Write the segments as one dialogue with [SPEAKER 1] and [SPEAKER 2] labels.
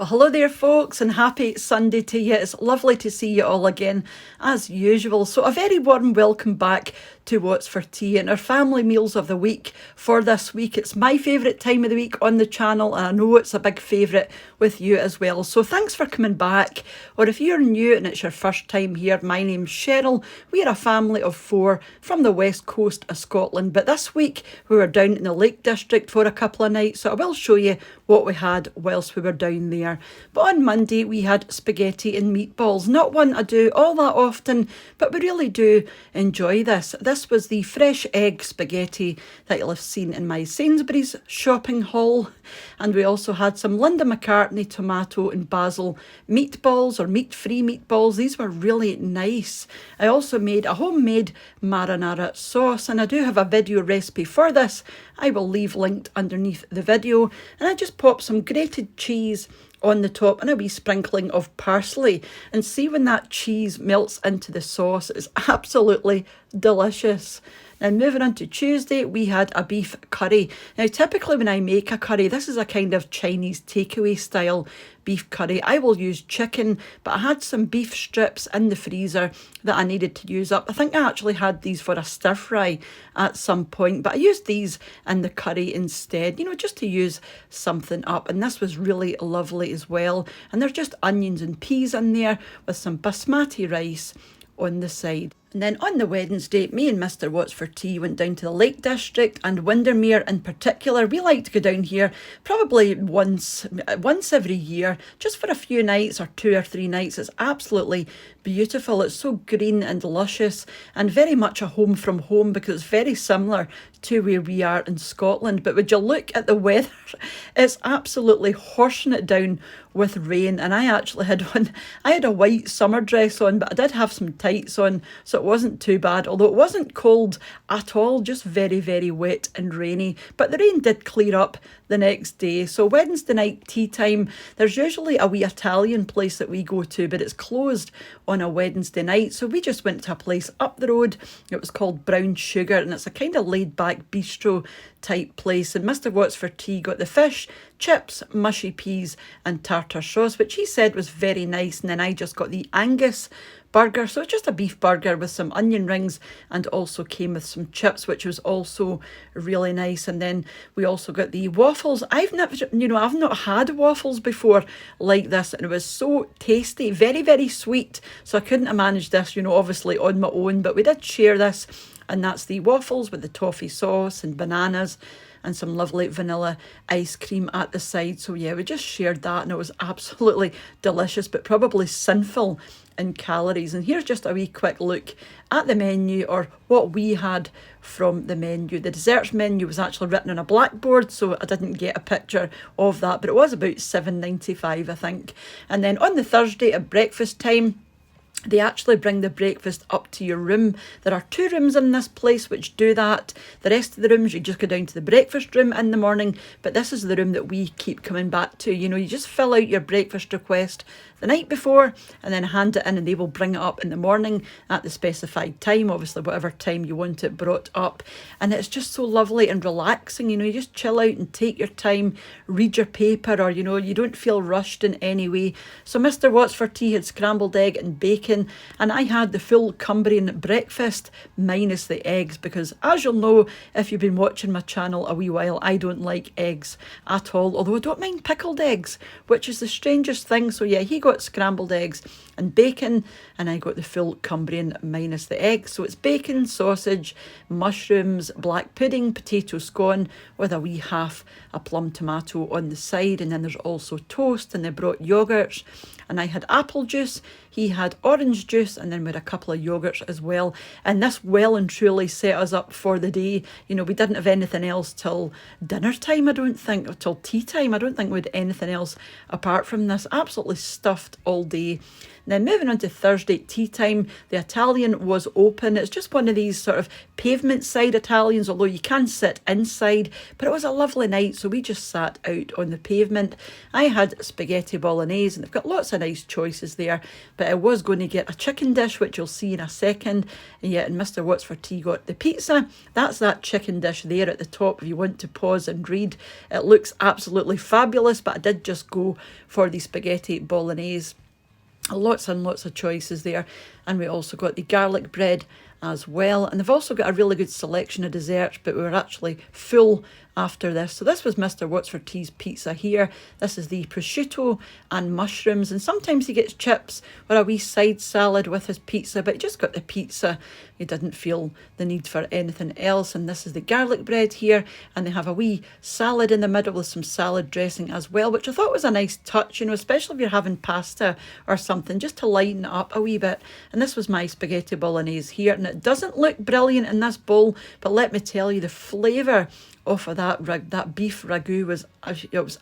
[SPEAKER 1] Well, hello there, folks, and happy Sunday to you. It's lovely to see you all again, as usual. So, a very warm welcome back to What's for Tea and our family meals of the week for this week. It's my favourite time of the week on the channel, and I know it's a big favourite with you as well. So, thanks for coming back. Or if you're new and it's your first time here, my name's Cheryl. We are a family of 4 from the west coast of Scotland, but this week we were down in the Lake District for a couple of nights, so I will show you what we had whilst we were down there. But on Monday we had spaghetti and meatballs. Not one I do all that often, but we really do enjoy this. This was the fresh egg spaghetti that you'll have seen in my Sainsbury's shopping haul. And we also had some Linda McCartney tomato and basil meatballs, or meat-free meatballs. These were really nice. I also made a homemade marinara sauce, and I do have a video recipe for this. I will leave linked underneath the video. And I just popped some grated cheese on the top and a wee sprinkling of parsley, and see when that cheese melts into the sauce, it's absolutely delicious. Now, moving on to Tuesday, we had a beef curry. Now, typically when I make a curry, this is a kind of Chinese takeaway style beef curry. I will use chicken, but I had some beef strips in the freezer that I needed to use up. I think I actually had these for a stir fry at some point, but I used these in the curry instead, just to use something up. And this was really lovely as well. And there's just onions and peas in there with some basmati rice on the side. And then on the Wednesday, me and Mr. What's for Tea went down to the Lake District and Windermere in particular. We like to go down here probably once every year, just for a few nights or 2 or 3 nights. It's absolutely beautiful. It's so green and luscious, and very much a home from home because it's very similar to where we are in Scotland. But would you look at the weather? It's absolutely horsing it down with rain. And I actually had I had a white summer dress on, but I did have some tights on, so it wasn't too bad, although it wasn't cold at all, just very, very wet and rainy. But the rain did clear up the next day. So Wednesday night tea time, there's usually a wee Italian place that we go to, but it's closed on a Wednesday night. So we just went to a place up the road. It was called Brown Sugar, and it's a kind of laid back bistro type place. And Mr. What's for Tea got the fish, chips, mushy peas and tartar sauce, which he said was very nice. And then I just got the Angus burger, so it's just a beef burger with some onion rings, and also came with some chips, which was also really nice. And then we also got the waffles. I've not had waffles before like this, and it was so tasty, very, very sweet. So I couldn't have managed this, obviously on my own, but we did share this, and that's the waffles with the toffee sauce and bananas and some lovely vanilla ice cream at the side. So yeah, we just shared that, and it was absolutely delicious, but probably sinful in calories. And here's just a wee quick look at the menu, or what we had from the menu. The desserts menu was actually written on a blackboard, so I didn't get a picture of that, but it was about $7.95, I think. And then on the Thursday at breakfast time, they actually bring the breakfast up to your room. There are 2 rooms in this place which do that. The rest of the rooms, you just go down to the breakfast room in the morning, but this is the room that we keep coming back to. You just fill out your breakfast request the night before and then hand it in, and they will bring it up in the morning at the specified time, obviously whatever time you want it brought up. And it's just so lovely and relaxing. You just chill out and take your time, read your paper, or you don't feel rushed in any way. So Mr. What's for Tea had scrambled egg and bacon, and I had the full Cumbrian breakfast minus the eggs, because as you'll know if you've been watching my channel a wee while, I don't like eggs at all, although I don't mind pickled eggs, which is the strangest thing. So yeah, he got scrambled eggs and bacon, and I got the full Cumbrian minus the eggs. So it's bacon, sausage, mushrooms, black pudding, potato scone with a wee half a plum tomato on the side, and then there's also toast, and they brought yogurts, and I had apple juice, he had orange juice, and then we had a couple of yogurts as well. And this well and truly set us up for the day. We didn't have anything else till dinner time, I don't think, or till tea time. I don't think we had anything else apart from this. Absolutely stuffed all day. Then moving on to Thursday tea time, the Italian was open. It's just one of these sort of pavement side Italians, although you can sit inside, but it was a lovely night, so we just sat out on the pavement. I had spaghetti bolognese, and they've got lots of nice choices there, but I was going to get a chicken dish, which you'll see in a second. And yet, and Mr. What's for Tea got the pizza. That's that chicken dish there at the top if you want to pause and read. It looks absolutely fabulous, but I did just go for the spaghetti bolognese. Lots and lots of choices there. And we also got the garlic bread as well. And they've also got a really good selection of desserts, but we were actually full after this. So this was Mr. What's for Tea's pizza here. This is the prosciutto and mushrooms, and sometimes he gets chips or a wee side salad with his pizza, but he just got the pizza. He didn't feel the need for anything else. And this is the garlic bread here, and they have a wee salad in the middle with some salad dressing as well, which I thought was a nice touch, you know, especially if you're having pasta or something, just to lighten it up a wee bit. And this was my spaghetti bolognese here, and it doesn't look brilliant in this bowl, but let me tell you, the flavour off of that beef ragu was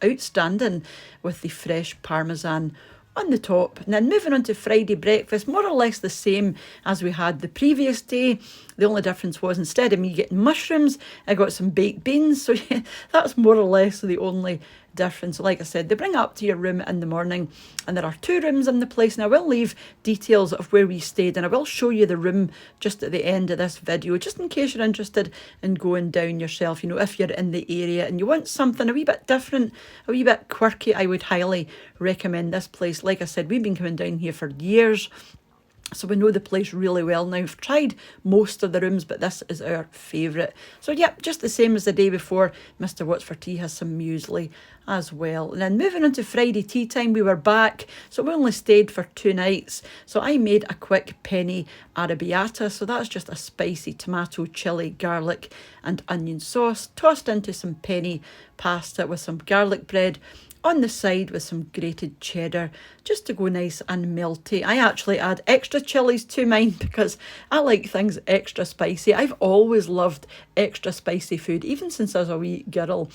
[SPEAKER 1] outstanding, with the fresh parmesan on the top. And then moving on to Friday breakfast, more or less the same as we had the previous day. The only difference was, instead of me getting mushrooms, I got some baked beans. So yeah, that's more or less the only difference. Like I said, they bring it up to your room in the morning, and there are 2 rooms in the place. And I will leave details of where we stayed, and I will show you the room just at the end of this video, just in case you're interested in going down yourself. You know, if you're in the area and you want something a wee bit different, a wee bit quirky, I would highly recommend this place. Like I said, we've been coming down here for years, so we know the place really well now. We've tried most of the rooms, but this is our favourite. So yeah, just the same as the day before, Mr. What's for Tea has some muesli as well. And then moving on to Friday tea time, we were back. So we only stayed for 2 nights. So I made a quick penne arrabbiata. So that's just a spicy tomato, chilli, garlic and onion sauce, tossed into some penne pasta with some garlic bread on the side with some grated cheddar, just to go nice and melty. I actually add extra chilies to mine because I like things extra spicy. I've always loved extra spicy food, even since I was a wee girl.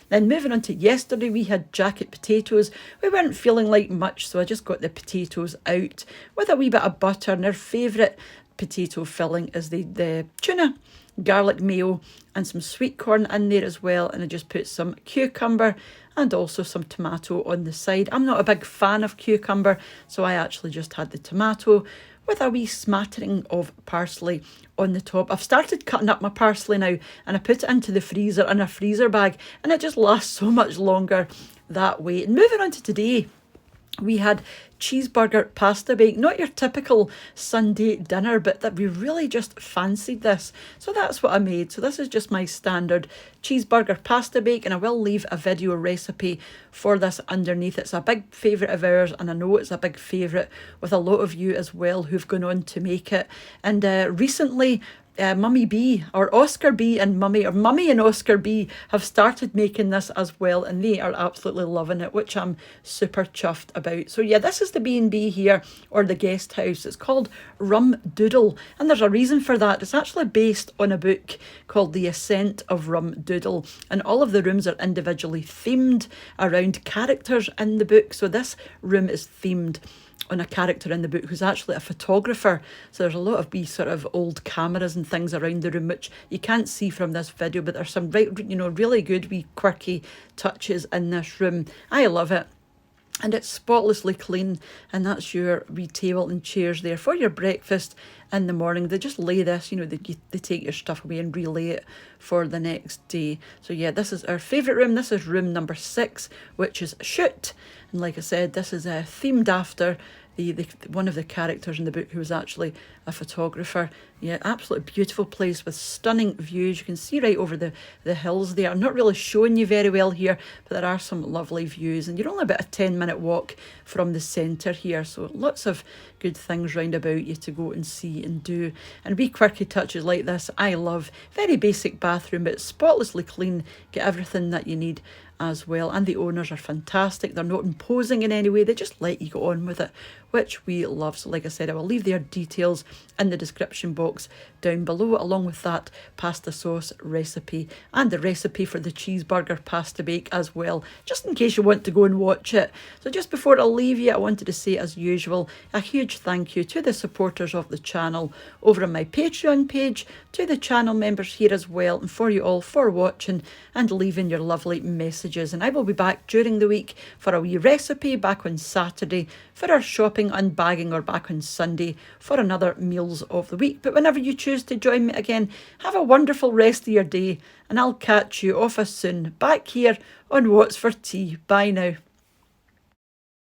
[SPEAKER 1] Then moving on to yesterday, we had jacket potatoes. We weren't feeling like much, so I just got the potatoes out with a wee bit of butter, and our favourite potato filling is the tuna, garlic mayo and some sweet corn in there as well. And I just put some cucumber and also some tomato on the side. I'm not a big fan of cucumber, so I actually just had the tomato with a wee smattering of parsley on the top. I've started cutting up my parsley now, and I put it into the freezer in a freezer bag, and it just lasts so much longer that way. And moving on to today, we had cheeseburger pasta bake, not your typical Sunday dinner, but that we really just fancied this. So that's what I made. So this is just my standard cheeseburger pasta bake, and I will leave a video recipe for this underneath. It's a big favourite of ours, and I know it's a big favourite with a lot of you as well who've gone on to make it. And recently, Mummy B, or Oscar B and Mummy, or Mummy and Oscar B have started making this as well, and they are absolutely loving it, which I'm super chuffed about. So yeah, this is the B&B here, or the guest house. It's called Rum Doodle, and there's a reason for that. It's actually based on a book called The Ascent of Rum Doodle, and all of the rooms are individually themed around characters in the book. So this room is themed on a character in the book who's actually a photographer. So there's a lot of wee sort of old cameras and things around the room, which you can't see from this video, but there's some really good wee quirky touches in this room. I love it. And it's spotlessly clean, and that's your wee table and chairs there for your breakfast in the morning. They just lay this, they take your stuff away and relay it for the next day. So yeah, this is our favourite room. This is room number 6, which is Shute. And like I said, this is themed after the one of the characters in the book who was actually a photographer. Yeah, absolutely beautiful place with stunning views. You can see right over the hills there. I'm not really showing you very well here, but there are some lovely views, and you're only about a 10-minute walk from the centre here, so lots of good things round about you to go and see and do. And wee quirky touches like this I love. Very basic bathroom, but spotlessly clean. Get everything that you need as well, and the owners are fantastic. They're not imposing in any way, they just let you go on with it, which we love. So like I said, I will leave their details in the description box down below, along with that pasta sauce recipe and the recipe for the cheeseburger pasta bake as well, just in case you want to go and watch it. So just before I leave you, I wanted to say, as usual, a huge thank you to the supporters of the channel over on my Patreon page, to the channel members here as well, and for you all for watching and leaving your lovely messages. And I will be back during the week for a wee recipe, back on Saturday for our shopping and bagging, or back on Sunday for another meals of the week. But whenever you choose to join me again, have a wonderful rest of your day, and I'll catch you off as soon back here on What's for Tea. Bye now.